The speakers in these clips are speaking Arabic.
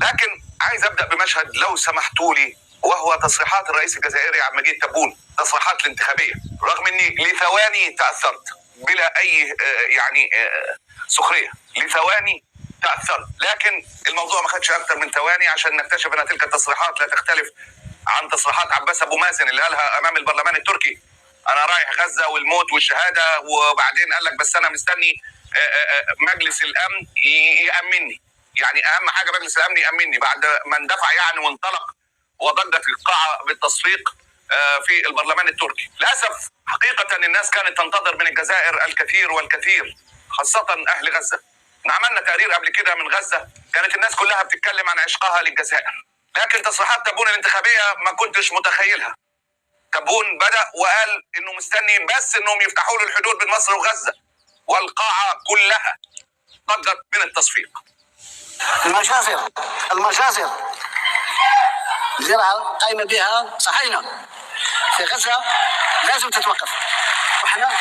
لكن عايز ابدا بمشهد لو سمحتوا لي، وهو تصريحات الرئيس الجزائري عبد المجيد تبون، تصريحات الانتخابيه. رغم اني لثواني تاثرت بلا اي سخريه، لثواني تاثرت، لكن الموضوع ما خدش اكثر من ثواني عشان نكتشف ان تلك التصريحات لا تختلف عن تصريحات عباس ابو مازن اللي قالها امام البرلمان التركي: انا رايح غزه والموت والشهاده. وبعدين قال لك بس انا مستني مجلس الامن يامنني. يعني اهم حاجه مجلس الامن يامنني، بعد ما اندفع وانطلق وضجت القاعه بالتصفيق في البرلمان التركي. للاسف حقيقه الناس كانت تنتظر من الجزائر الكثير والكثير، خاصه اهل غزه. عملنا تقرير قبل كده من غزه، كانت الناس كلها بتتكلم عن عشقها للجزائر، لكن تصريحات تبون الانتخابيه ما كنتش متخيلها. تبون بدأ وقال انه مستني بس انهم يفتحوا له الحدود بين مصر وغزه، والقاعه كلها ضجت من التصفيق. المجازر اللي قايمه بها صهاينه في غزه لازم تتوقف. واحنا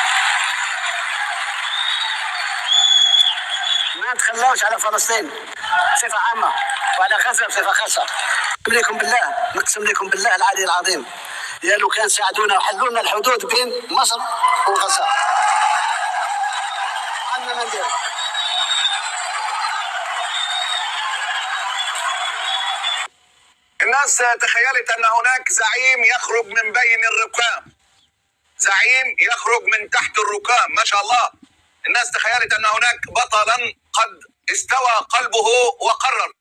ما نتخلاوش على فلسطين بصفه عامه وعلى غزه بصفه خاصه. نقسم لكم بالله العلي العظيم، يا لو كان ساعدونا وحلوا لنا الحدود بين مصر وغزه. عندنا ما ندير. الناس تخيلت ان هناك زعيم يخرج من بين الركام، زعيم يخرج من تحت الركام، ما شاء الله. الناس تخيلت ان هناك بطلا قد استوى قلبه وقرر.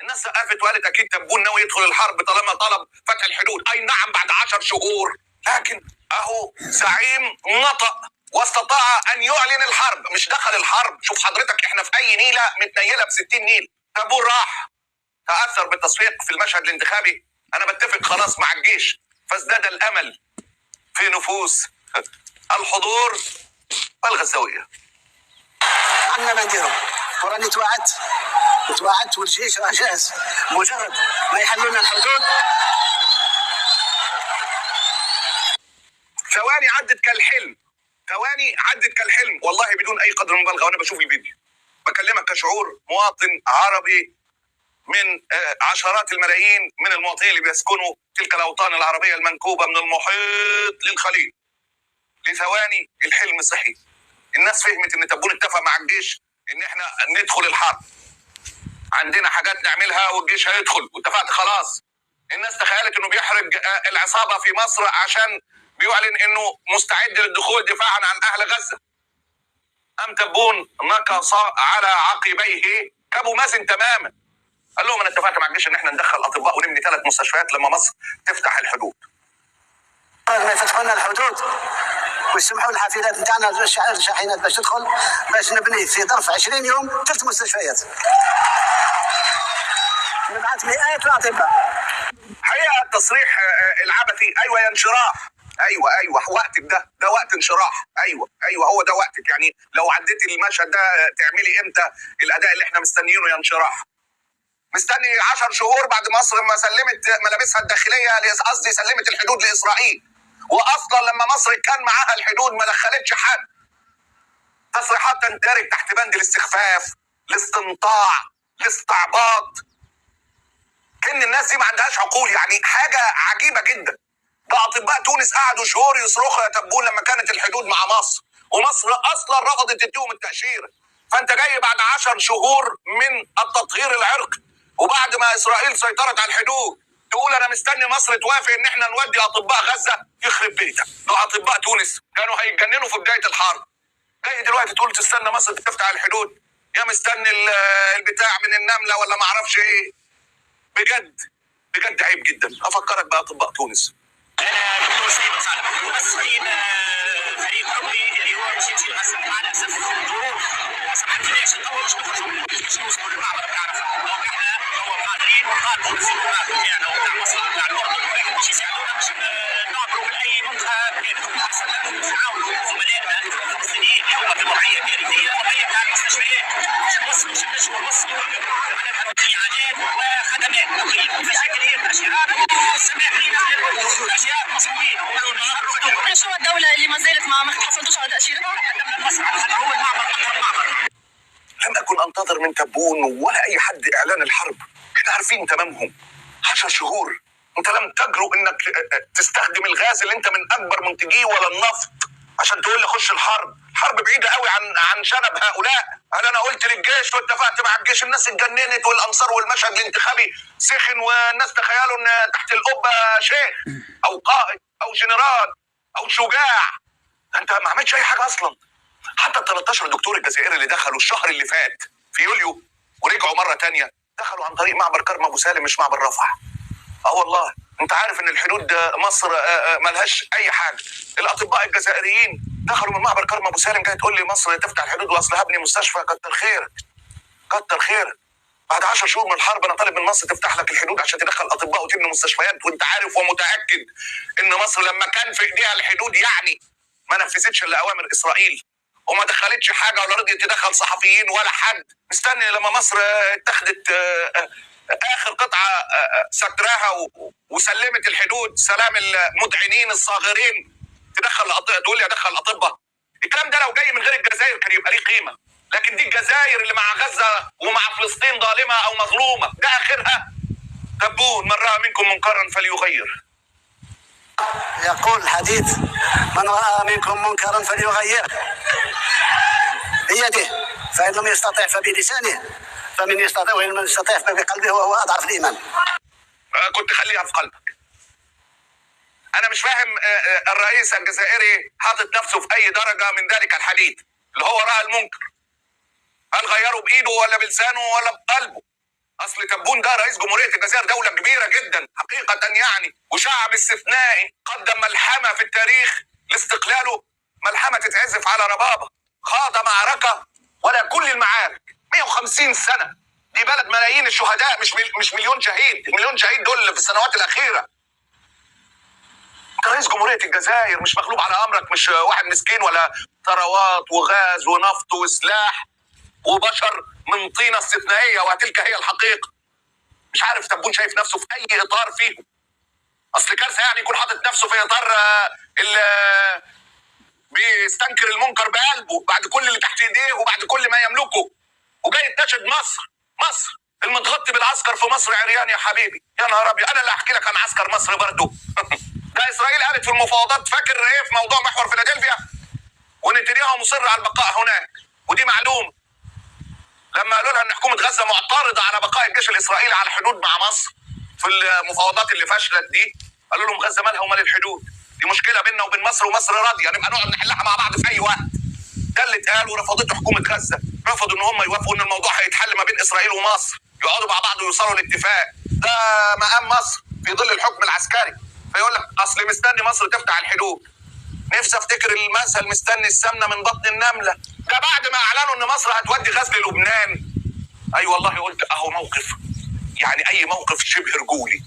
الناس سقفت وقالت اكيد تبون ناوي يدخل الحرب طالما طلب فتح الحدود. اي نعم بعد 10 شهور، لكن اهو زعيم نطق واستطاع ان يعلن الحرب، مش دخل الحرب. شوف حضرتك، احنا في اي نيله متنيله ب60 نيل. تبون راح تاثر بالتصفيق في المشهد الانتخابي. انا بتفق خلاص مع الجيش، فازداد الامل في نفوس الحضور الغزاويه. عندنا ما نديرو، وراني توعدت والجيش راه جاهز. مجرد ما يحلوا لنا الحدود. ثواني عدت كالحلم، والله بدون اي قدر مبالغه. وانا بشوف الفيديو بكلمك كشعور مواطن عربي من عشرات الملايين من المواطنين اللي بيسكنوا تلك الاوطان العربيه المنكوبه من المحيط للخليج. لثواني الحلم صحي. الناس فهمت ان تبون اتفق مع الجيش ان احنا ندخل الحرب، عندنا حاجات نعملها والجيش هيدخل، واتفقت خلاص. الناس تخيلت انه بيحرج العصابه في مصر عشان بيعلن انه مستعد للدخول دفاعا عن اهل غزه. ام تبون نكص على عقبيه كابو مازن تماما. قال لهم انا اتفقت مع الجيش ان احنا ندخل اطباء ونبني 3 مستشفيات لما مصر تفتح الحدود. ما يفتحوا لنا الحدود ويسمحوا الحافلات نتاعنا الشاحنات باش تدخل، باش نبني في ظرف 20 يوم 3 مستشفيات. نبعث مئات الاطباء. حقيقه التصريح العبثي. ايوه يا انشراح، ايوه وقتك ده وقت انشراح. ايوه هو ده وقتك. يعني لو عديتي المشهد ده تعملي امتى الاداء اللي احنا مستنيينه يا انشراح؟ مستني 10 شهور بعد مصر ما سلمت ملابسها الداخليه، قصدي سلمت الحدود لاسرائيل. واصلا لما مصر كان معاها الحدود ما دخلتش حد. تصريحات تندرج تحت بند الاستخفاف، الاستنطاع، الاستعباط. كأن الناس دي ما عندهاش عقول. يعني حاجه عجيبه جدا. ده اطباء تونس قعدوا شهور يصرخوا يا تبون لما كانت الحدود مع مصر، ومصر اصلا رفضت تديهم التاشيره. فانت جاي بعد 10 شهور من التطهير العرقي، وبعد ما اسرائيل سيطرت على الحدود، تقول انا مستني مصر توافق ان احنا نودي اطباء غزه. يخرب بيتك، ده اطباء تونس كانوا هيتجننوا في بدايه الحرب. جاي دلوقتي تقول تستنى مصر تفتح الحدود؟ يا مستني البتاع من النمله ولا ما اعرفش ايه. بجد عيب جدا. افكرك باطباء تونس. انا دكتور سعيد صالح ممثلين فريق طبي اللي هو مش يمشي غزه. مع الاسف الظروف سمحت ليش الاول مش نخرجوا، مش نوصلوا للمعبر بتاعنا. احنا هو قادرين ونقاتلوا بالاستمرار بتاعنا وبتاع مصر وبتاع الاردن مش يساعدونا باش نعبروا من اي منطقه كانت. احسن لهم تعاونوا زملائنا الفلسطينيين اللي هم في ضحيه كارثيه، ضحيه بتاع المستشفيات. مش نجموا نوصلوا معناتها علاجات وخدمات بشكل تاشيرات سماحين اشياء مصمومين. شو الدولة اللي ما زالت ما حصلتوش على تأشيرتها؟ هو المعبر اقرب معبر. لم اكن انتظر من تبون ولا اي حد اعلان الحرب. احنا عارفين تمامهم. 10 شهور انت لم تجرؤ انك تستخدم الغاز اللي انت من اكبر منتجيه ولا النفط عشان تقول لي خش الحرب. حرب بعيده قوي عن شنب هؤلاء. هل انا قلت للجيش واتفقت مع الجيش؟ الناس اتجننت والانصار والمشهد الانتخابي سخن والناس تخيلوا ان تحت القبه شيخ او قائد او جنرال او شجاع. انت ما عملتش اي حاجه اصلا. حتى ال 13 دكتور الجزائري اللي دخلوا الشهر اللي فات في يوليو ورجعوا مره تانية دخلوا عن طريق معبر كرم ابو سالم مش معبر رفح. والله انت عارف ان الحدود مصر ملهاش اي حاجه. الاطباء الجزائريين دخلوا من معبر كرم ابو سالم، جاي تقول لي مصر تفتح الحدود واصل هبني مستشفى؟ كتر خيرك كتر خيرك. بعد 10 شهور من الحرب انا طالب من مصر تفتح لك الحدود عشان تدخل اطباء وتبني مستشفيات، وانت عارف ومتاكد ان مصر لما كان في ايديها الحدود يعني ما نفذتش الا اوامر اسرائيل وما دخلتش حاجه ولا رضيت تدخل صحفيين ولا حد. مستني لما مصر اتخذت اخر قطعه ستراها وسلمت الحدود سلام المدعنين الصاغرين تدخل تقول لي ادخل اطباء. الكلام ده لو جاي من غير الجزائر كان يبقى ليه قيمه، لكن دي الجزائر اللي مع غزه ومع فلسطين ظالمه او مظلومه ده اخرها. تبون من راى منكم منكرا فليغير. يقول الحديث: من راى منكم منكرا فليغيره بيده، فان لم يستطع فبلسانه، فمن يستطيع وإن من يستطيع فبقلبه وهو أضعف الإيمان. كنت خليها في قلبك. أنا مش فاهم الرئيس الجزائري حاطط نفسه في أي درجة من ذلك الحديث اللي هو رأى المنكر. هل غيره بإيده ولا بلسانه ولا بقلبه؟ أصل تبون ده رئيس جمهورية الجزائر، دولة كبيرة جدا حقيقة يعني، وشعب استثنائي قدم ملحمة في التاريخ لاستقلاله، ملحمة تتعزف على ربابة، خاض معركة ولا كل المعارك 150 سنة. دي بلد ملايين الشهداء مش مليون شهيد. المليون شهيد دول في السنوات الأخيرة. انت رئيس جمهورية الجزائر مش مغلوب على أمرك، مش واحد مسكين ولا ثروات وغاز ونفط وسلاح وبشر من طينة استثنائية وتلك هي الحقيقة. مش عارف تبون شايف نفسه في أي إطار فيه. أصل كارثة يعني يكون حاطط نفسه في إطار بيستنكر المنكر بقلبه بعد كل اللي تحت ايديه وبعد كل ما يملكه، وجاي تناشد مصر المتغطي بالعسكر في مصر عريان يا حبيبي. يا نهار ابيض، انا اللي احكي لك عن عسكر مصر برضه. ده اسرائيل قالت في المفاوضات، فاكر ايه في موضوع محور فيلادلفيا؟ ونتنياهو مصر على البقاء هناك، ودي معلومه. لما قالوا لها ان حكومه غزه معترضه على بقاء الجيش الاسرائيلي على الحدود مع مصر في المفاوضات اللي فشلت دي، قالوا لهم غزه مالها ومال الحدود، دي مشكله بيننا وبين مصر ومصر راضيه نبقى نقعد نحلها مع بعض في اي وقت. ده اللي اتقال ورفضته حكومه غزه، رفضوا ان هم يوافقوا ان الموضوع هيتحل ما بين اسرائيل ومصر، يقعدوا مع بعض ويوصلوا لاتفاق. ده مقام مصر في ظل الحكم العسكري. فيقول لك اصل مستني مصر تفتح الحدود. نفسي افتكر المثل مستني السمنه من بطن النمله. ده بعد ما اعلنوا ان مصر هتودي غاز للبنان. اي والله قلت اهو موقف، يعني اي موقف شبه رجولي.